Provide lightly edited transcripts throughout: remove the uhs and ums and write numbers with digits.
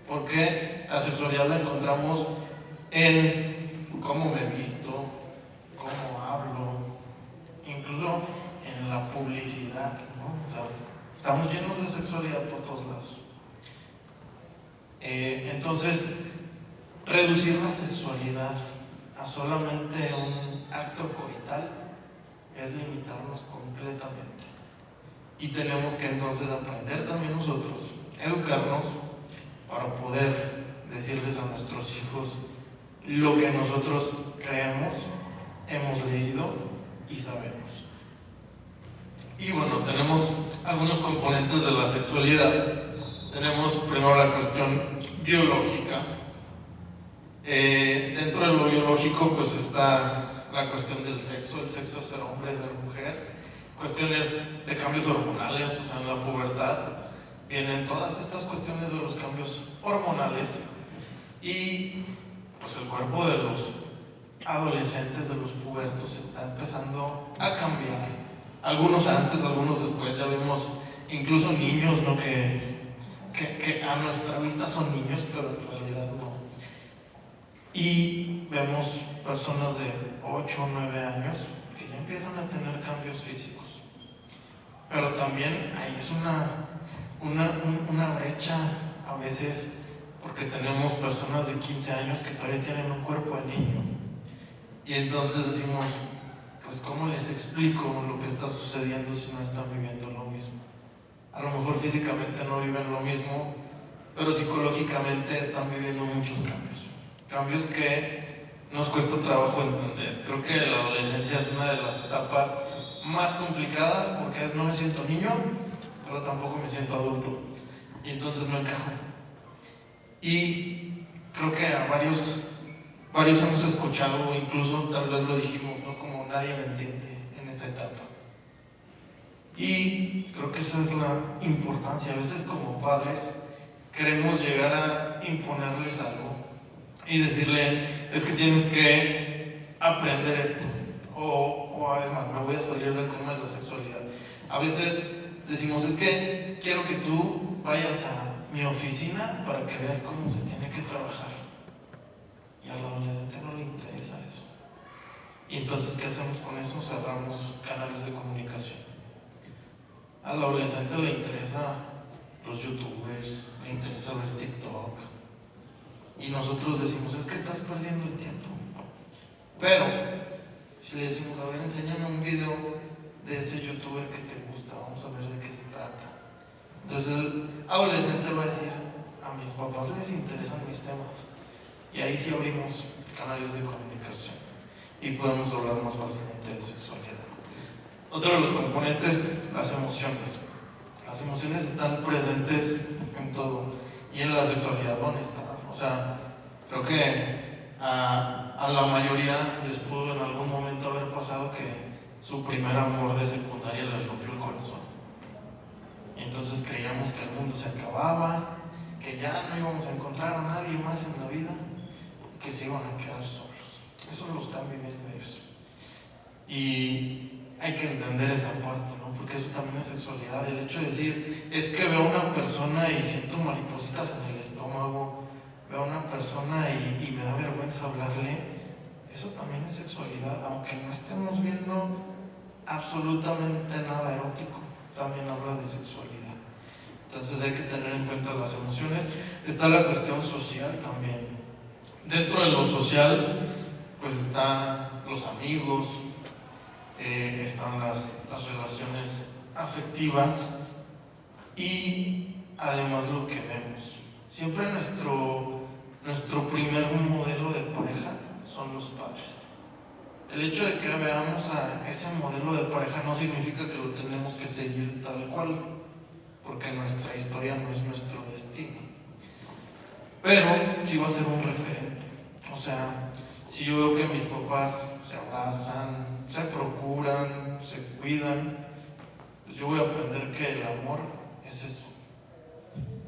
Porque la sexualidad la encontramos en cómo me visto, cómo hablo, incluso en la publicidad, ¿no? O sea, estamos llenos de sexualidad por todos lados. Entonces, reducir la sexualidad a solamente un acto coital es limitarnos completamente. Y tenemos que entonces aprender también nosotros, educarnos para poder decirles a nuestros hijos lo que nosotros creemos, hemos leído y sabemos. Y bueno, tenemos algunos componentes de la sexualidad. Tenemos primero la cuestión biológica. Dentro de lo biológico pues está la cuestión del sexo, el sexo es ser hombre, es ser mujer, cuestiones de cambios hormonales, o sea, en la pubertad vienen todas estas cuestiones de los cambios hormonales y pues el cuerpo de los adolescentes, de los pubertos, está empezando a cambiar. Algunos antes, algunos después, ya vemos incluso niños, ¿no? que a nuestra vista son niños, pero en realidad no. Y vemos personas de 8 o 9 años que ya empiezan a tener cambios físicos. Pero también ahí es una brecha a veces, porque tenemos personas de 15 años que todavía tienen un cuerpo de niño. Y entonces decimos, pues ¿cómo les explico lo que está sucediendo si no están viviendo lo mismo? A lo mejor físicamente no viven lo mismo, pero psicológicamente están viviendo muchos cambios. Cambios que nos cuesta trabajo entender. Creo que la adolescencia es una de las etapas más complicadas porque no me siento niño, pero tampoco me siento adulto. Y entonces no encajo. Y creo que a varios hemos escuchado, o incluso tal vez lo dijimos, ¿no? Como nadie me entiende en esa etapa. Y creo que esa es la importancia. A veces como padres queremos llegar a imponerles algo y decirle, es que tienes que aprender esto, o es más, me voy a salir del tema de la sexualidad. A veces decimos, es que quiero que tú vayas a mi oficina para que veas cómo se tiene que trabajar. Y al adolescente no le interesa eso. Y entonces, ¿qué hacemos con eso? Cerramos canales de comunicación. Al adolescente le interesa los youtubers, le interesa ver TikTok. Y nosotros decimos, es que estás perdiendo el tiempo. Pero, si le decimos, a ver, enséñame un video de ese youtuber que te gusta, vamos a ver de qué se trata. Entonces el adolescente va a decir, a mis papás les interesan mis temas. Y ahí sí abrimos canales de comunicación y podemos hablar más fácilmente de sexualidad. Otro de los componentes, las emociones. Las emociones están presentes en todo y en la sexualidad van a estar. O sea, creo que a la mayoría les pudo en algún momento haber pasado que su primer amor de secundaria les rompió el corazón. Y entonces creíamos que el mundo se acababa, que ya no íbamos a encontrar a nadie más en la vida, que se iban a quedar solos. Eso lo están viviendo ellos. Y hay que entender esa parte, ¿no? Porque eso también es sexualidad. El hecho de decir, es que veo a una persona y siento maripositas en el estómago, veo a una persona y me da vergüenza hablarle, eso también es sexualidad, aunque no estemos viendo absolutamente nada erótico, también habla de sexualidad. Entonces hay que tener en cuenta las emociones. Está la cuestión social también. Dentro de lo social, pues están los amigos, están las relaciones afectivas y además lo que vemos. Siempre nuestro primer modelo de pareja son los padres. El hecho de que veamos a ese modelo de pareja no significa que lo tenemos que seguir tal cual, porque nuestra historia no es nuestro destino. Pero sí va a ser un referente. O sea, si yo veo que mis papás se abrazan, se procuran, se cuidan, pues yo voy a aprender que el amor es eso.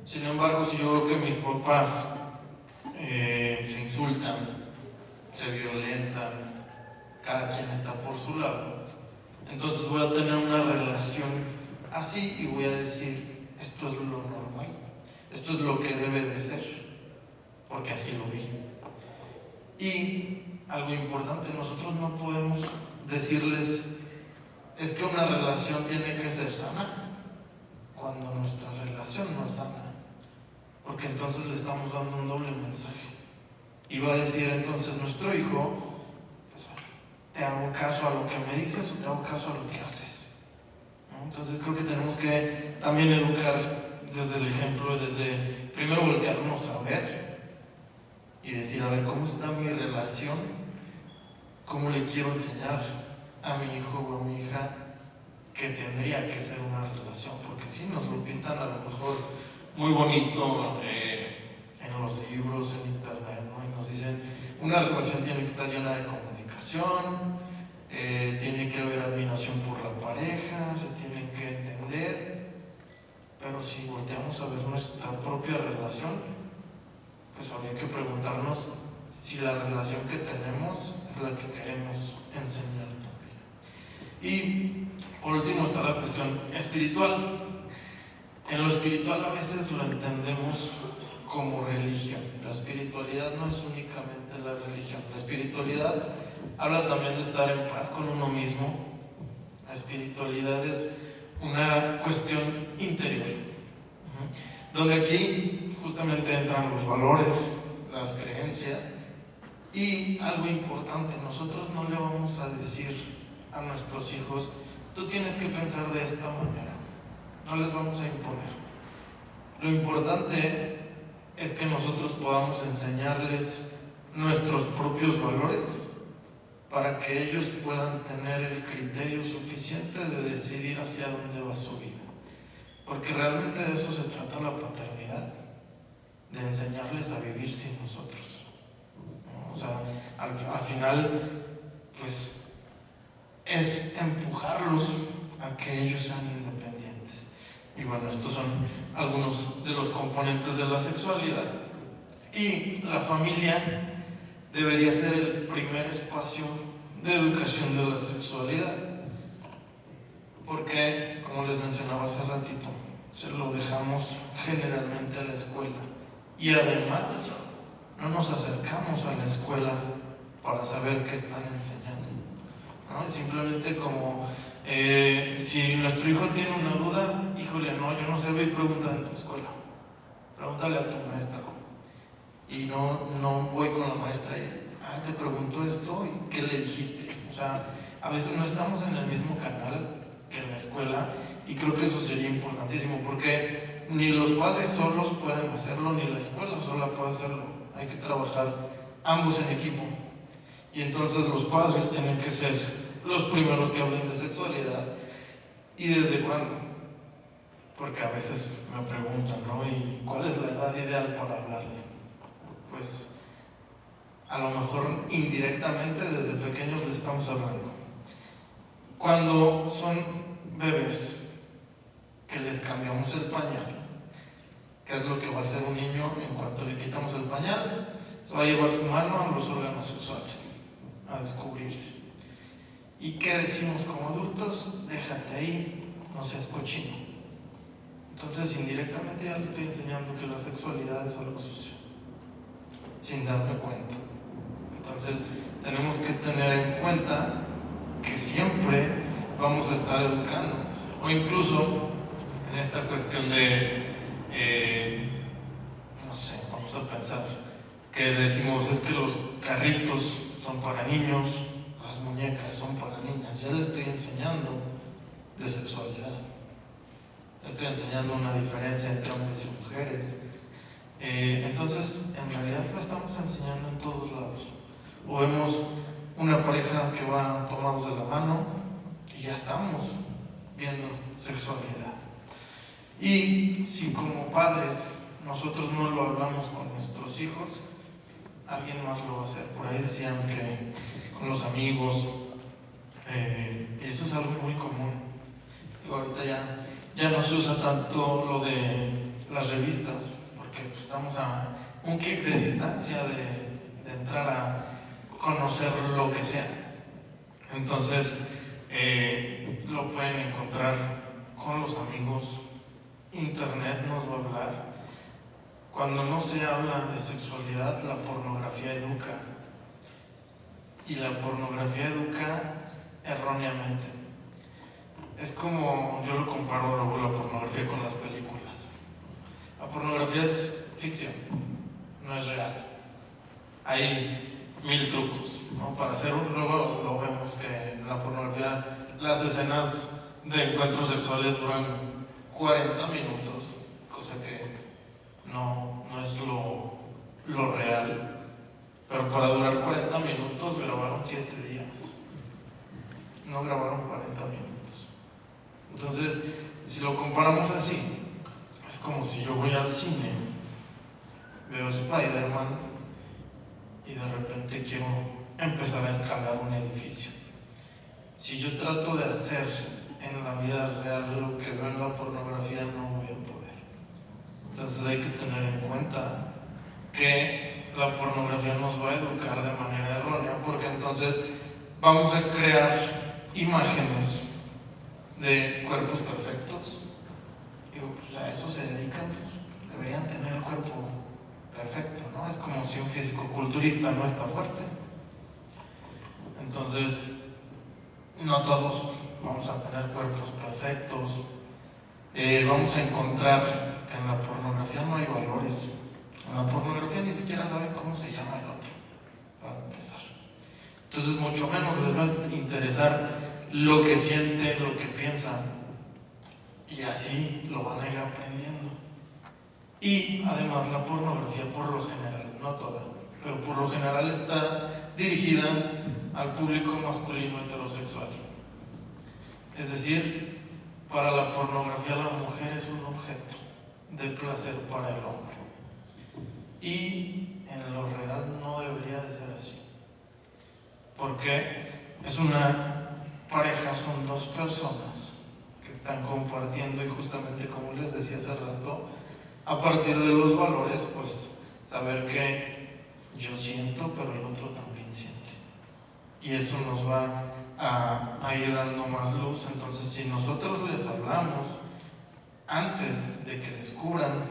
Sin embargo, si yo veo que mis papás se insultan, se violentan, cada quien está por su lado, entonces voy a tener una relación así y voy a decir, esto es lo normal, esto es lo que debe de ser. porque así lo vi. Y algo importante, nosotros no podemos decirles, es que una relación tiene que ser sana, cuando nuestra relación no es sana, porque entonces le estamos dando un doble mensaje. Y va a decir entonces nuestro hijo, pues, ¿te hago caso a lo que me dices o te hago caso a lo que haces? ¿No? Entonces creo que tenemos que también educar desde el ejemplo, desde primero voltearnos a ver y decir, a ver, ¿cómo está mi relación? ¿Cómo le quiero enseñar a mi hijo o a mi hija que tendría que ser una relación? Porque sí, nos lo pintan a lo mejor muy bonito en los libros, en internet, ¿no? Y nos dicen, una relación tiene que estar llena de comunicación, tiene que haber admiración por la pareja, se tienen que entender, pero si volteamos a ver nuestra propia relación, pues habría que preguntarnos si la relación que tenemos es la que queremos enseñar también. Y por último está la cuestión espiritual. En lo espiritual a veces lo entendemos como religión. La espiritualidad no es únicamente la religión. La espiritualidad habla también de estar en paz con uno mismo. La espiritualidad es una cuestión interior, donde aquí justamente entran los valores, las creencias y algo importante, nosotros no le vamos a decir a nuestros hijos, tú tienes que pensar de esta manera, no les vamos a imponer. Lo importante es que nosotros podamos enseñarles nuestros propios valores para que ellos puedan tener el criterio suficiente de decidir hacia dónde va su vida. Porque realmente de eso se trata la paternidad, de enseñarles a vivir sin nosotros, ¿no? O sea, al final, pues, es empujarlos a que ellos sean independientes. Y bueno, estos son algunos de los componentes de la sexualidad. Y la familia debería ser el primer espacio de educación de la sexualidad, porque, como les mencionaba hace ratito, se lo dejamos generalmente a la escuela y además no nos acercamos a la escuela para saber qué están enseñando, ¿no? Simplemente como si nuestro hijo tiene una duda, híjole, no, yo no sé, ve y pregunta en tu escuela, pregúntale a tu maestra. Y no voy con la maestra y te pregunto esto y ¿qué le dijiste? O sea, a veces no estamos en el mismo canal que en la escuela, y creo que eso sería importantísimo, porque ni los padres solos pueden hacerlo, ni la escuela sola puede hacerlo. Hay que trabajar ambos en equipo, y entonces los padres tienen que ser los primeros que hablen de sexualidad. ¿Y desde cuándo? Porque a veces me preguntan, ¿no? ¿Y cuál es la edad ideal para hablarle? Pues a lo mejor indirectamente desde pequeños le estamos hablando. Cuando son bebés, que les cambiamos el pañal, ¿qué es lo que va a hacer un niño en cuanto le quitamos el pañal? Se va a llevar su mano a los órganos sexuales, a descubrirse. ¿Y qué decimos como adultos? Déjate ahí, no seas cochino. Entonces indirectamente ya le estoy enseñando que la sexualidad es algo sucio, sin darme cuenta. Entonces tenemos que tener en cuenta que siempre vamos a estar educando, o incluso en esta cuestión de, no sé, vamos a pensar que decimos es que los carritos son para niños, las muñecas son para niñas. Ya les estoy enseñando de sexualidad, les estoy enseñando una diferencia entre hombres y mujeres. Entonces en realidad lo estamos enseñando en todos lados. O vemos una pareja que va tomados de la mano y ya estamos viendo sexualidad. Y si como padres nosotros no lo hablamos con nuestros hijos, alguien más lo va a hacer. Por ahí decían que con los amigos, y eso es algo muy común. Y ahorita ya no se usa tanto lo de las revistas, porque pues, estamos a un clic de distancia de entrar a conocer lo que sea. Entonces lo pueden encontrar con los amigos, internet nos va a hablar, Cuando no se habla de sexualidad, la pornografía educa. Y la pornografía educa erróneamente. Es como, yo lo comparo luego la pornografía con las películas. La pornografía es ficción, no es real. Hay 1000 trucos, ¿no? Para hacer luego lo vemos que en la pornografía las escenas de encuentros sexuales duran 40 minutos, cosa que no es lo real. Pero para durar 40 minutos grabaron 7 días. No grabaron 40 minutos. Entonces, si lo comparamos así, es como si yo voy al cine, veo Spider-Man y de repente quiero empezar a escalar un edificio. Si yo trato de hacer en la vida real lo que veo en la pornografía, no voy a poder. Entonces hay que tener en cuenta que la pornografía nos va a educar de manera errónea, porque entonces vamos a crear imágenes de cuerpos perfectos. Digo, pues a eso se dedican, pues deberían tener el cuerpo perfecto, ¿no? Es como si un fisicoculturista no está fuerte. Entonces, no todos vamos a tener cuerpos perfectos. Vamos a encontrar que en la pornografía no hay valores. En la pornografía ni siquiera saben cómo se llama el otro, para empezar. Entonces, mucho menos les va a interesar lo que siente, lo que piensa, y así lo van a ir aprendiendo. Y además la pornografía, por lo general, no toda, pero por lo general está dirigida al público masculino heterosexual. Es decir, para la pornografía la mujer es un objeto de placer para el hombre. Y en lo real no debería de ser así. Porque es una pareja, son dos personas que están compartiendo, y justamente como les decía hace rato, a partir de los valores, pues saber que yo siento, pero el otro también siente. Y eso nos va a ir dando más luz. Entonces, si nosotros les hablamos antes de que descubran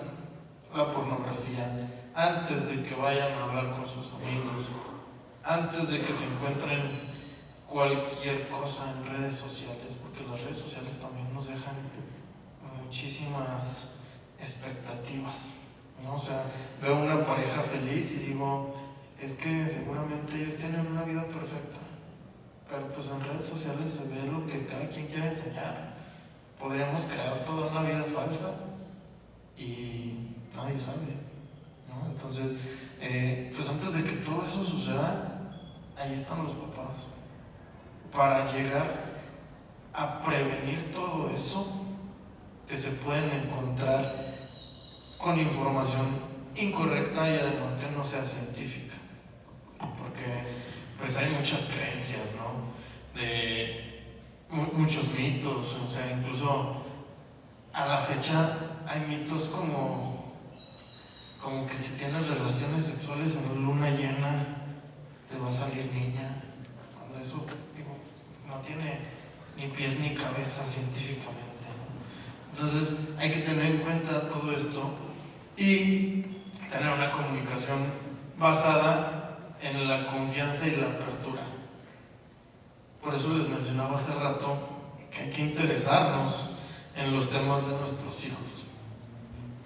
la pornografía, antes de que vayan a hablar con sus amigos, antes de que se encuentren cualquier cosa en redes sociales, porque las redes sociales también nos dejan muchísimas expectativas, ¿no? O sea, veo una pareja feliz y digo, es que seguramente ellos tienen una vida perfecta, pero pues en redes sociales se ve lo que cada quien quiere enseñar. Podríamos crear toda una vida falsa y nadie sabe, ¿no? Entonces, pues antes de que todo eso suceda, ahí están los papás para llegar a prevenir todo eso que se pueden encontrar con información incorrecta y además que no sea científica, porque pues hay muchas creencias, ¿no? De muchos mitos, o sea, incluso a la fecha hay mitos como que si tienes relaciones sexuales en luna llena te va a salir niña, cuando eso, digo, no tiene ni pies ni cabeza científicamente, ¿no? Entonces hay que tener en cuenta todo esto y tener una comunicación basada en la confianza y la apertura. Por eso les mencionaba hace rato que hay que interesarnos en los temas de nuestros hijos,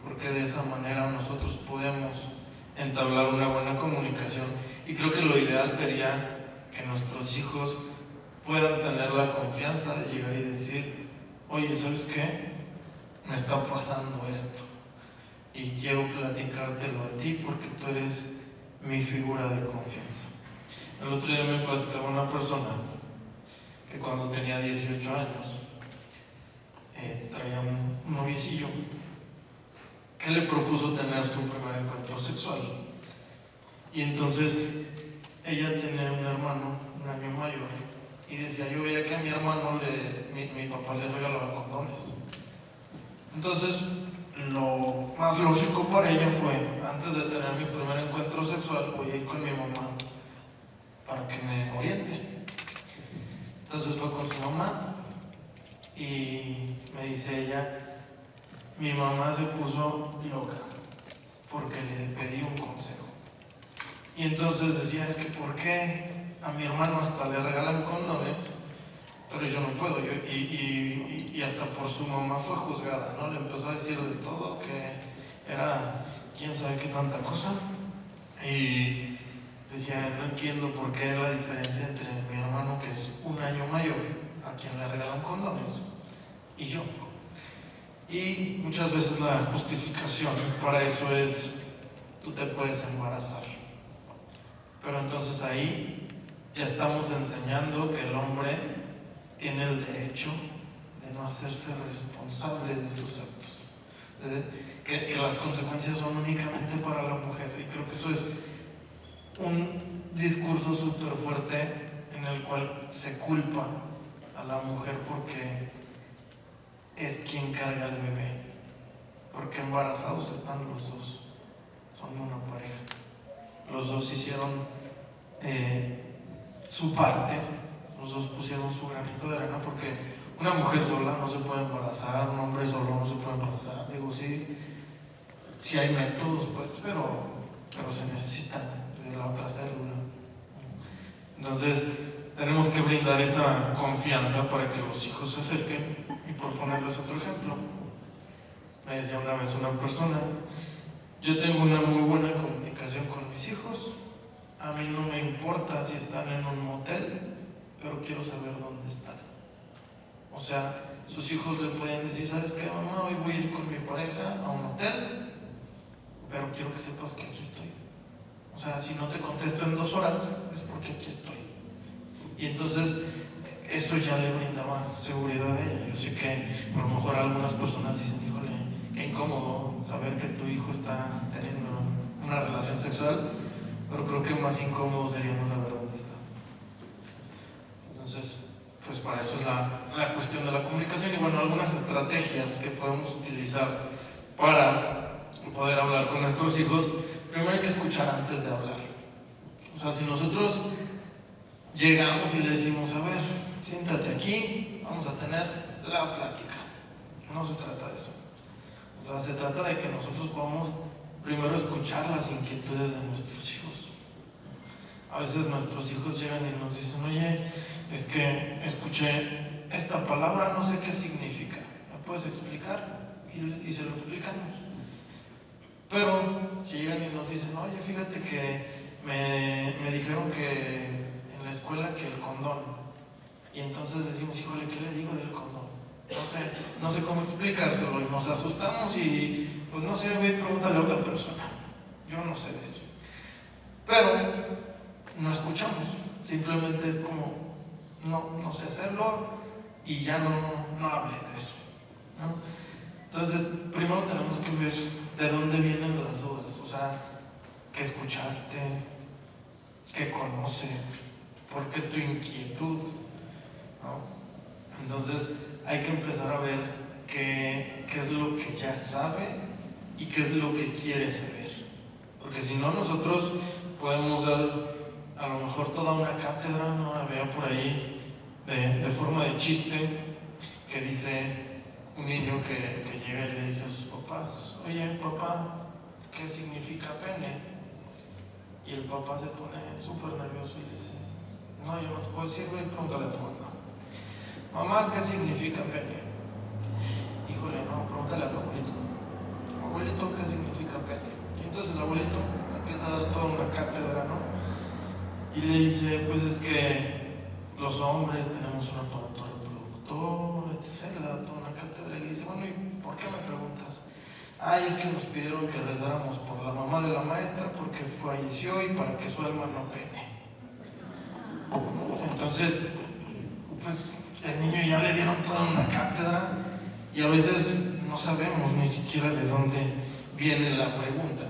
porque de esa manera nosotros podemos entablar una buena comunicación, y creo que lo ideal sería que nuestros hijos puedan tener la confianza de llegar y decir, oye, ¿sabes qué? Me está pasando esto y quiero platicártelo a ti porque tú eres mi figura de confianza. El otro día me platicaba una persona que cuando tenía 18 años traía un noviecillo que le propuso tener su primer encuentro sexual, y entonces ella tenía un hermano un año mayor y decía, yo veía que a mi hermano mi papá le regalaba condones. Entonces lo más lógico para ella fue, antes de tener mi primer encuentro sexual, voy a ir con mi mamá para que me oriente. Entonces fue con su mamá y me dice ella, mi mamá se puso loca porque le pedí un consejo. Y entonces decía, es que ¿por qué a mi hermano hasta le regalan condones, pero yo no puedo? Y hasta por su mamá fue juzgada, ¿no? Le empezó a decir de todo, que era quién sabe qué tanta cosa. Y decía, no entiendo por qué la diferencia entre mi hermano, que es un año mayor, a quien le regalan condones, y yo. Y muchas veces la justificación para eso es, tú te puedes embarazar. Pero entonces ahí ya estamos enseñando que el hombre tiene el derecho de no hacerse responsable de sus actos, que las consecuencias son únicamente para la mujer. Y creo que eso es un discurso súper fuerte en el cual se culpa a la mujer porque es quien carga al bebé, porque embarazados están los dos, son una pareja, los dos hicieron su parte, los dos pusieron su granito de arena, porque una mujer sola no se puede embarazar, un hombre solo no se puede embarazar. Digo, sí hay métodos, pues, pero se necesitan de la otra célula. Entonces tenemos que brindar esa confianza para que los hijos se acerquen. Y por ponerles otro ejemplo, me decía una vez una persona, yo tengo una muy buena comunicación con mis hijos, a mí no me importa si están en un motel, pero quiero saber dónde están. O sea, sus hijos le pueden decir, ¿sabes qué, mamá? Hoy voy a ir con mi pareja a un hotel, pero quiero que sepas que aquí estoy. O sea, si no te contesto en 2 horas, es porque aquí estoy. Y entonces eso ya le brindaba seguridad a ella. Yo sé que a lo mejor algunas personas dicen, híjole, qué incómodo saber que tu hijo está teniendo una relación sexual, pero creo que más incómodo sería no saber dónde está. Entonces, pues para eso es la cuestión de la comunicación. Y bueno, algunas estrategias que podemos utilizar para poder hablar con nuestros hijos. Primero hay que escuchar antes de hablar. O sea, si nosotros llegamos y le decimos, a ver, siéntate aquí, vamos a tener la plática. No se trata de eso. O sea, se trata de que nosotros podamos primero escuchar las inquietudes de nuestros hijos. A veces nuestros hijos llegan y nos dicen, oye, es que escuché esta palabra, no sé qué significa. ¿Me puedes explicar? Y se lo explicamos. Pero si llegan y nos dicen, oye, fíjate que me dijeron que en la escuela que el condón. Y entonces decimos, híjole, ¿qué le digo del condón? No sé cómo explicárselo, y nos asustamos y pues no sé, voy a preguntarle a otra persona. Yo no sé de eso. Pero no escuchamos, simplemente es como, no sé hacerlo y ya no hables de eso, ¿no? Entonces, primero tenemos que ver de dónde vienen las dudas, o sea, qué escuchaste, qué conoces, por qué tu inquietud, ¿no? Entonces, hay que empezar a ver qué es lo que ya sabe y qué es lo que quiere saber, porque si no, nosotros podemos dar a lo mejor toda una cátedra, ¿no? Había por ahí de forma de chiste que dice un niño que llega y le dice a sus papás, oye papá, ¿qué significa pene? Y el papá se pone súper nervioso y le dice, no, yo no te puedo decir, güey, pregúntale a tu mamá. Mamá, ¿qué significa pene? Híjole, no, pregúntale a tu abuelito. Abuelito, ¿qué significa pene? Y entonces el abuelito empieza a dar toda una cátedra, ¿no? Y le dice, pues es que los hombres tenemos un aparato reproductor, etc. Le da toda una cátedra y le dice, bueno, ¿y por qué me preguntas? Ay, es que nos pidieron que rezáramos por la mamá de la maestra porque falleció y para que su alma no pene. Entonces, pues el niño ya le dieron toda una cátedra y a veces no sabemos ni siquiera de dónde viene la pregunta.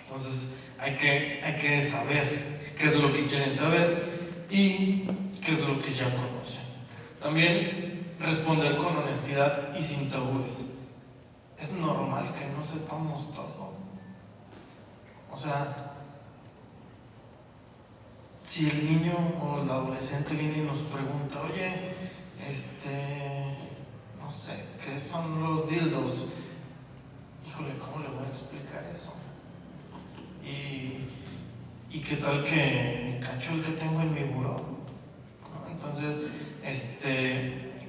Entonces hay que saber qué es lo que quieren saber y qué es lo que ya conocen. También responder con honestidad y sin tabúes. Es normal que no sepamos todo. O sea, si el niño o el adolescente viene y nos pregunta, oye, no sé, ¿qué son los dildos? Híjole, ¿cómo le voy a explicar eso? ¿Y qué tal que cacho el que tengo en mi buró? ¿No? Entonces,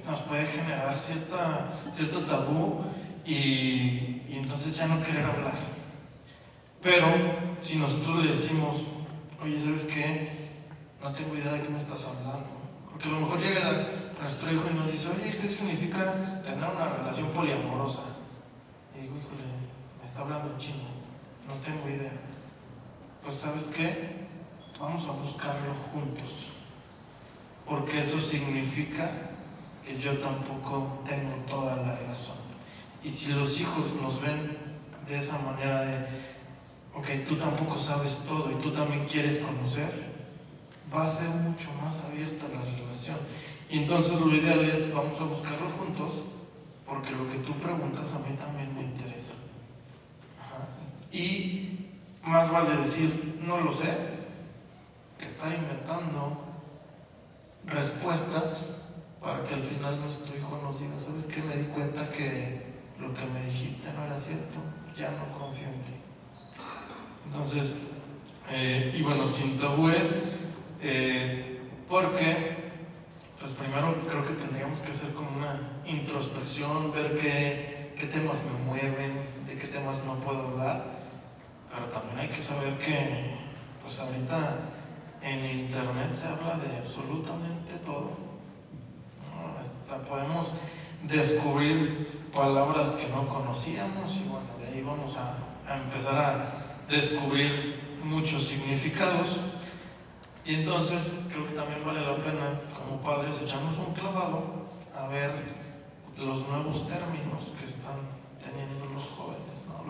nos puede generar cierto tabú y entonces ya no querer hablar. Pero si nosotros le decimos, oye, ¿sabes qué? No tengo idea de qué me estás hablando. Porque a lo mejor llega nuestro hijo y nos dice, oye, ¿qué significa tener una relación poliamorosa? Y digo, híjole, me está hablando en chino, no tengo idea. Pues ¿sabes qué? Vamos a buscarlo juntos. Porque eso significa que yo tampoco tengo toda la razón. Y si los hijos nos ven de esa manera de, ok, tú tampoco sabes todo y tú también quieres conocer, va a ser mucho más abierta la relación. Y entonces lo ideal es, vamos a buscarlo juntos, porque lo que tú preguntas a mí también me interesa. Ajá. Y más vale decir, no lo sé, que estar inventando respuestas para que al final nuestro hijo nos diga, ¿sabes qué? Me di cuenta que lo que me dijiste no era cierto, ya no confío en ti. Entonces, y bueno, sin tabúes, porque pues primero creo que tendríamos que hacer como una introspección, ver qué temas me mueven, de qué temas no puedo hablar, pero también hay que saber que pues ahorita en internet se habla de absolutamente todo, ¿no? Hasta podemos descubrir palabras que no conocíamos y bueno, de ahí vamos a empezar a descubrir muchos significados. Y entonces creo que también vale la pena como padres echarnos un clavado a ver los nuevos términos que están teniendo los jóvenes, ¿no?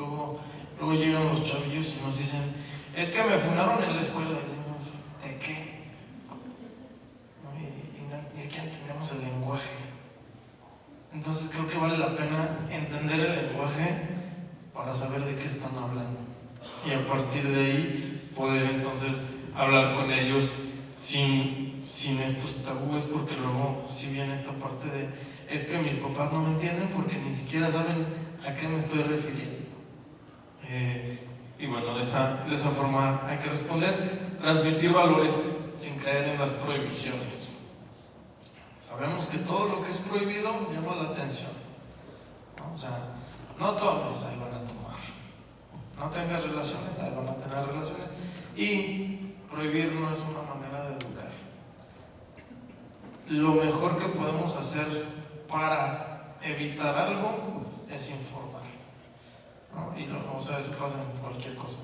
Luego llegan los chavillos y nos dicen, es que me funaron en la escuela. Y decimos, ¿de qué? ¿No? Y es que entendemos el lenguaje. Entonces creo que vale la pena entender el lenguaje para saber de qué están hablando. Y a partir de ahí poder entonces hablar con ellos sin estos tabúes, porque luego si viene esta parte de, es que mis papás no me entienden porque ni siquiera saben a qué me estoy refiriendo. Y bueno, de esa forma hay que responder, transmitir valores sin caer en las prohibiciones. Sabemos que todo lo que es prohibido llama la atención, ¿no? O sea, no tomes, ahí van a tomar. No tengas relaciones, ahí van a tener relaciones. Y prohibir no es una manera de educar. Lo mejor que podemos hacer para evitar algo es informar, ¿no? Y o sea, eso pasa en cualquier cosa.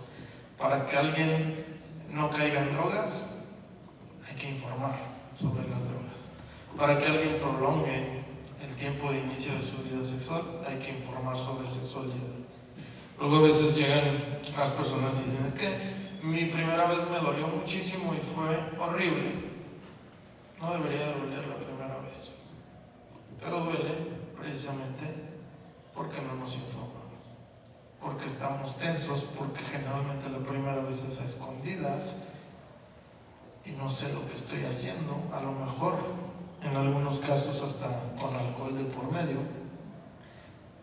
Para que alguien no caiga en drogas, hay que informar sobre las drogas. Para que alguien prolongue el tiempo de inicio de su vida sexual, hay que informar sobre sexualidad. Luego a veces llegan las personas y dicen, es que mi primera vez me dolió muchísimo y fue horrible. No debería de doler la primera vez, pero duele precisamente porque no nos informamos, porque estamos tensos, porque generalmente la primera vez es a escondidas y no sé lo que estoy haciendo, a lo mejor en algunos casos hasta con alcohol de por medio.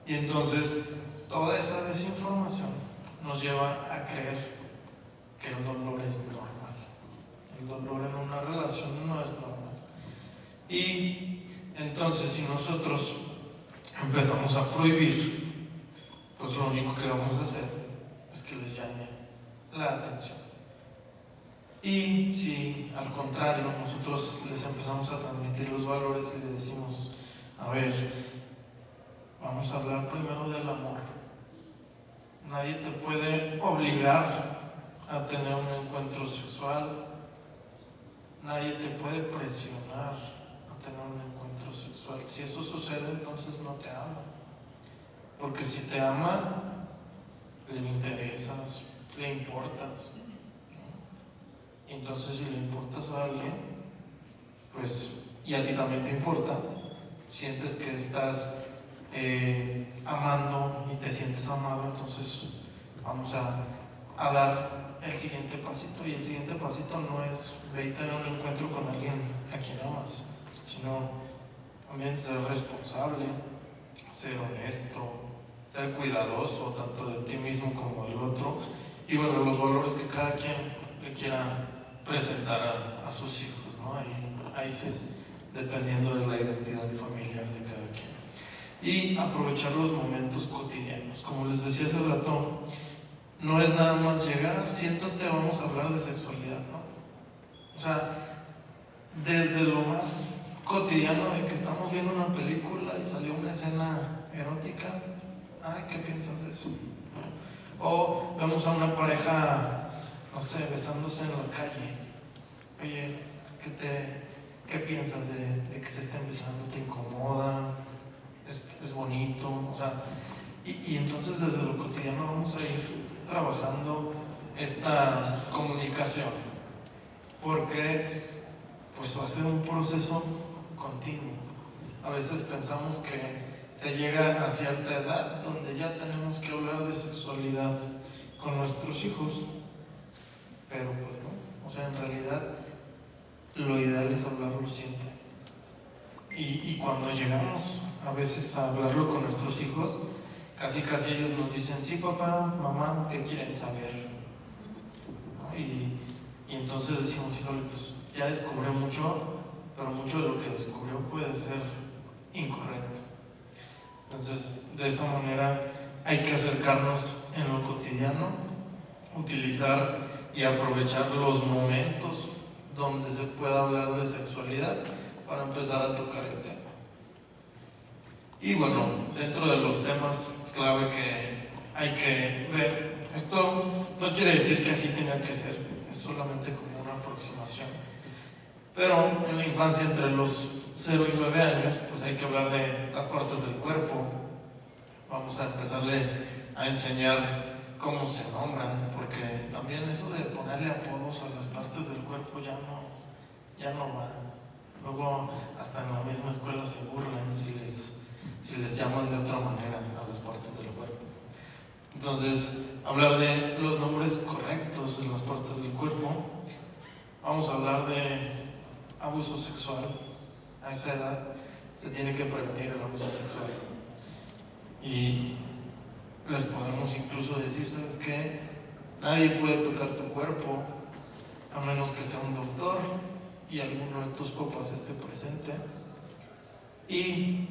Y entonces toda esa desinformación nos lleva a creer que el dolor es normal. El dolor en una relación no es normal. Y entonces si nosotros empezamos a prohibir, pues lo único que vamos a hacer es que les llame la atención. Y si al contrario nosotros les empezamos a transmitir los valores y les decimos, a ver, vamos a hablar primero del amor. Nadie te puede obligar a tener un encuentro sexual. Nadie te puede presionar a tener un encuentro sexual. Si eso sucede, entonces no te ama. Porque si te ama, le interesas, le importas. Y entonces si le importas a alguien, pues, y a ti también te importa, sientes que estás amando y te sientes amado, entonces vamos a dar el siguiente pasito. Y el siguiente pasito no es ve y tener un encuentro con alguien a quien amas, sino también ser responsable, ser honesto, ser cuidadoso tanto de ti mismo como del otro. Y bueno, los valores que cada quien le quiera presentar a sus hijos, ¿no? Ahí sí es dependiendo de la identidad familiar de cada quien. Y aprovechar los momentos cotidianos. Como les decía hace rato, no es nada más llegar, siéntate, vamos a hablar de sexualidad, ¿no? O sea, desde lo más cotidiano de que estamos viendo una película y salió una escena erótica, ay, ¿qué piensas de eso? O vemos a una pareja, no sé, besándose en la calle. Oye, ¿qué piensas de que se estén besando? ¿Te incomoda? ¿Es bonito? O sea, y entonces desde lo cotidiano vamos a ir trabajando esta comunicación, porque pues va a ser un proceso continuo. A veces pensamos que se llega a cierta edad donde ya tenemos que hablar de sexualidad con nuestros hijos, pero pues no, o sea, en realidad lo ideal es hablarlo siempre. Y cuando llegamos a veces a hablarlo con nuestros hijos, casi ellos nos dicen, sí papá, mamá, ¿qué quieren saber? ¿No? Y entonces decimos, híjole, pues ya descubrió mucho, pero mucho de lo que descubrió puede ser incorrecto. Entonces, de esa manera hay que acercarnos en lo cotidiano, utilizar y aprovechar los momentos donde se pueda hablar de sexualidad para empezar a tocar el tema. Y bueno, dentro de los temas clave que hay que ver, esto no quiere decir que así tenga que ser, es solamente como una aproximación. Pero en la infancia, entre los 0 y 9 años, pues hay que hablar de las partes del cuerpo. Vamos a empezarles a enseñar cómo se nombran, porque también eso de ponerle apodos a las partes del cuerpo ya no va. Luego hasta en la misma escuela se burlan si les llaman de otra manera a las partes del cuerpo. Entonces, hablar de los nombres correctos de las partes del cuerpo. Vamos a hablar de abuso sexual. A esa edad se tiene que prevenir el abuso sexual. Y les podemos incluso decir, ¿sabes qué? Nadie puede tocar tu cuerpo a menos que sea un doctor y alguno de tus papás esté presente. Y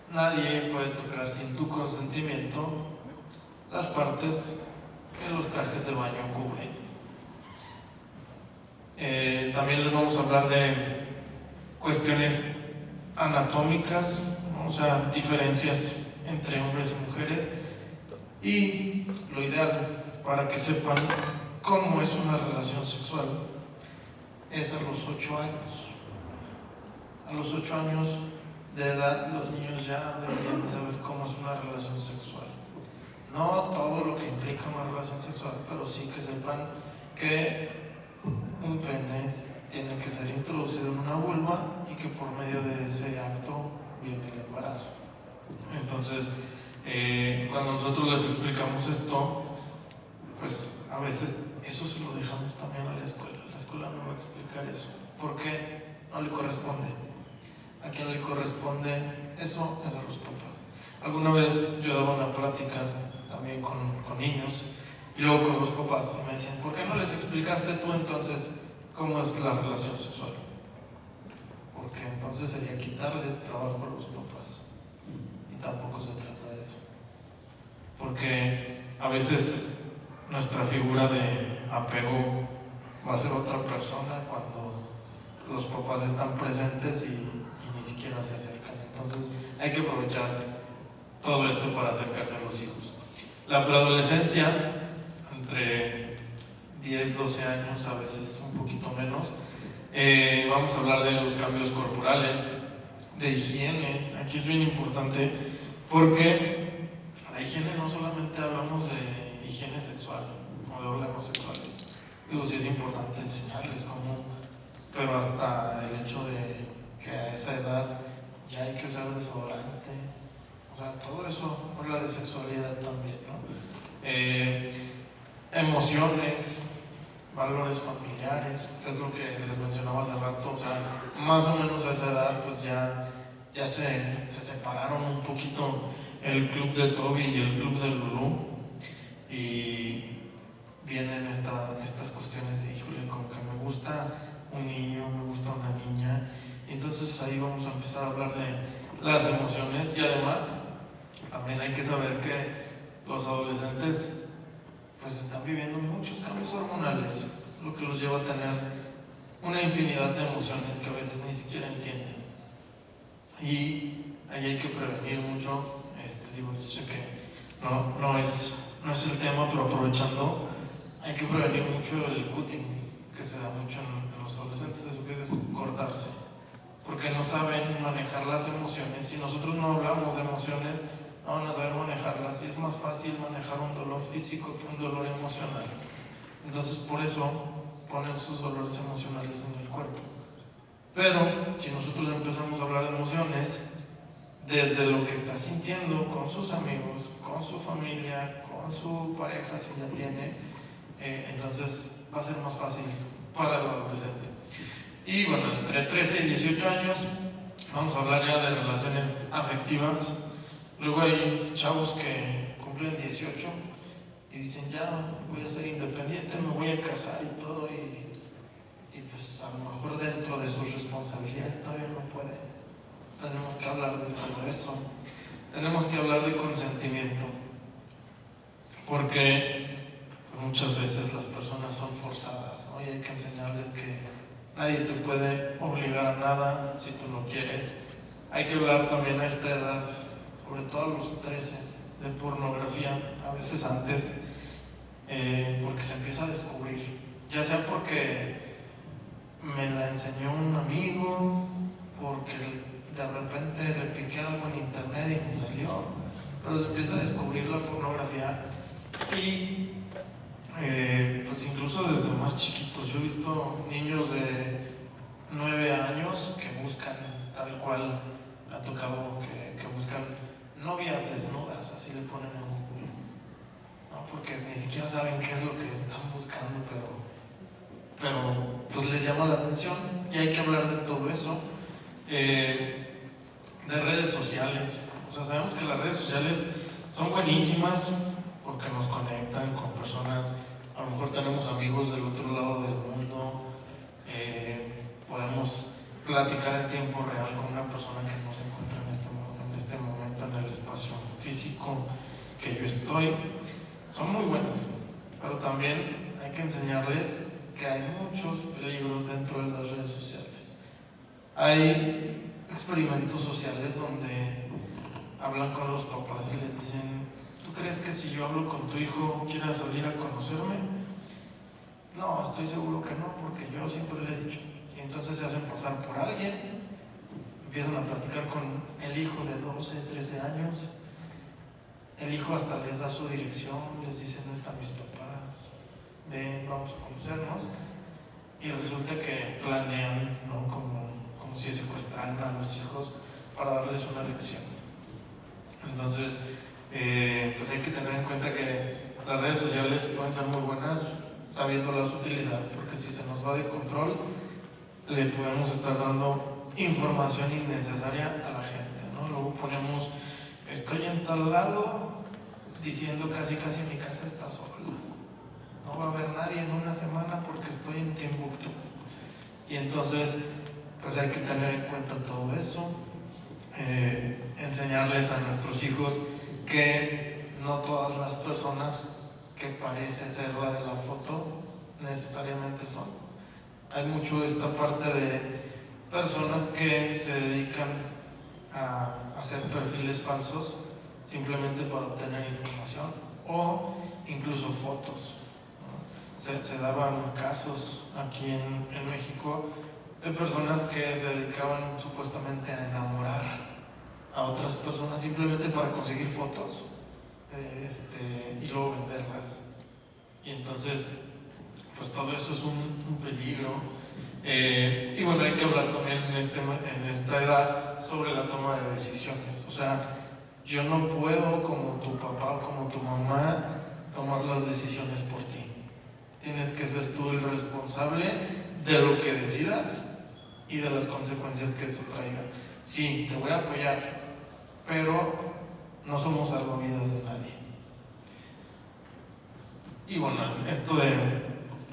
nadie puede tocar sin tu consentimiento las partes que los trajes de baño cubren. También les vamos a hablar de cuestiones anatómicas, o sea, diferencias entre hombres y mujeres, y lo ideal para que sepan cómo es una relación sexual es a los 8 años. A los 8 años de edad los niños ya deberían saber cómo es una relación sexual. No todo lo que implica una relación sexual, pero sí que sepan que un pene tiene que ser introducido en una vulva y que por medio de ese acto viene el embarazo. Entonces, cuando nosotros les explicamos esto, pues a veces eso se lo dejamos también a la escuela. La escuela no va a explicar eso, porque no le corresponde. A quien le corresponde eso es a los papás. Alguna vez yo daba una plática también con niños y luego con los papás y me decían, ¿por qué no les explicaste tú entonces cómo es la relación sexual? Porque entonces sería quitarles trabajo a los papás, y tampoco se trata de eso, porque a veces nuestra figura de apego va a ser otra persona cuando los papás están presentes y ni siquiera se acercan. Entonces hay que aprovechar todo esto para acercarse a los hijos. La preadolescencia, entre 10, 12 años, a veces un poquito menos. Vamos a hablar de los cambios corporales, de higiene. Aquí es bien importante porque la higiene no solamente hablamos de higiene sexual o de órganos sexuales. Digo, sí es importante enseñarles cómo, pero hasta el hecho de que a esa edad ya hay que usar desodorante. O sea, todo eso habla de sexualidad también, ¿no? Emociones, valores familiares, que es lo que les mencionaba hace rato. O sea, más o menos a esa edad pues ya se separaron un poquito el club de Toby y el club de Lulú, y vienen estas cuestiones de, híjole, como que me gusta un niño, me gusta una niña. Entonces ahí vamos a empezar a hablar de las emociones, y además también hay que saber que los adolescentes pues están viviendo muchos cambios hormonales, lo que los lleva a tener una infinidad de emociones que a veces ni siquiera entienden. Y ahí hay que prevenir mucho. Digo, yo sé que no es el tema, pero aprovechando, hay que prevenir mucho el cutting, que se da mucho en los adolescentes. Eso que es cortarse, porque no saben manejar las emociones. Si nosotros no hablamos de emociones, no van a saber manejarlas, y es más fácil manejar un dolor físico que un dolor emocional. Entonces por eso ponen sus dolores emocionales en el cuerpo. Pero si nosotros empezamos a hablar de emociones desde lo que está sintiendo con sus amigos, con su familia, con su pareja si ya tiene, entonces va a ser más fácil para el adolescente. Y bueno, entre 13 y 18 años vamos a hablar ya de relaciones afectivas. Luego hay chavos que cumplen 18 y dicen, ya voy a ser independiente, me voy a casar y todo, y pues a lo mejor dentro de sus responsabilidades todavía no pueden. Tenemos que hablar de todo eso, tenemos que hablar de consentimiento, porque muchas veces las personas son forzadas, ¿no? Y hay que enseñarles que nadie te puede obligar a nada si tú no quieres. Hay que hablar también a esta edad, sobre todo a los 13, de pornografía, a veces antes, porque se empieza a descubrir, ya sea porque me la enseñó un amigo, porque de repente le piqué algo en internet y me salió, pero se empieza a descubrir la pornografía. Y pues incluso desde más chiquitos, yo he visto niños de 9 años que buscan, tal cual me ha tocado, que buscan novias desnudas, así le ponen en Google, ¿no? Porque ni siquiera saben qué es lo que están buscando, pero pues les llama la atención, y hay que hablar de todo eso. De redes sociales, o sea, sabemos que las redes sociales son buenísimas porque nos conectan con personas. A lo mejor tenemos amigos del otro lado del mundo, podemos platicar en tiempo real con una persona que no se encuentra en este momento en el espacio físico que yo estoy. Son muy buenas, pero también hay que enseñarles que hay muchos peligros dentro de las redes sociales. Hay experimentos sociales donde hablan con los papás y les dicen, ¿tú crees que si yo hablo con tu hijo quiera salir a conocerme? No, estoy seguro que no, porque yo siempre le he dicho. Y entonces se hacen pasar por alguien, empiezan a platicar con el hijo de 12, 13 años. El hijo hasta les da su dirección, les dice, no están mis papás, ven, vamos a conocernos. Y resulta que planean, ¿no? como si secuestraran a los hijos para darles una lección. Entonces, pues hay que tener en cuenta que las redes sociales pueden ser muy buenas sabiéndolas utilizar, porque si se nos va de control, le podemos estar dando información innecesaria a la gente, ¿no? Luego ponemos, estoy en tal lado, diciendo casi mi casa está sola. No va a haber nadie en una semana porque estoy en Timbuktu. Y entonces, pues hay que tener en cuenta todo eso, enseñarles a nuestros hijos que no todas las personas que parece ser la de la foto necesariamente son. Hay mucho esta parte de personas que se dedican a hacer perfiles falsos simplemente para obtener información o incluso fotos, ¿no? Se daban casos aquí en México de personas que se dedicaban supuestamente a enamorar a otras personas simplemente para conseguir fotos y luego venderlas. Y entonces, pues todo eso es un peligro. Y bueno, hay que hablar también en esta edad sobre la toma de decisiones. O sea, yo no puedo, como tu papá o como tu mamá, tomar las decisiones por ti. Tienes que ser tú el responsable de lo que decidas y de las consecuencias que eso traiga. Sí, te voy a apoyar, pero no somos salvavidas de nadie. Y bueno, esto de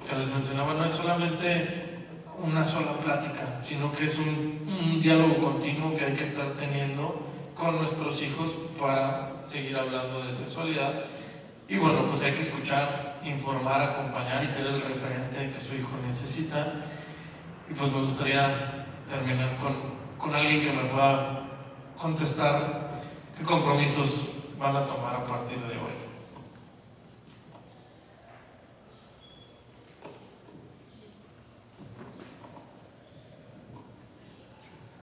que les mencionaba no es solamente una sola plática, sino que es un diálogo continuo que hay que estar teniendo con nuestros hijos para seguir hablando de sexualidad. Y bueno, pues hay que escuchar, informar, acompañar y ser el referente que su hijo necesita. Y pues me gustaría terminar con alguien que me pueda contestar qué compromisos van a tomar a partir de hoy.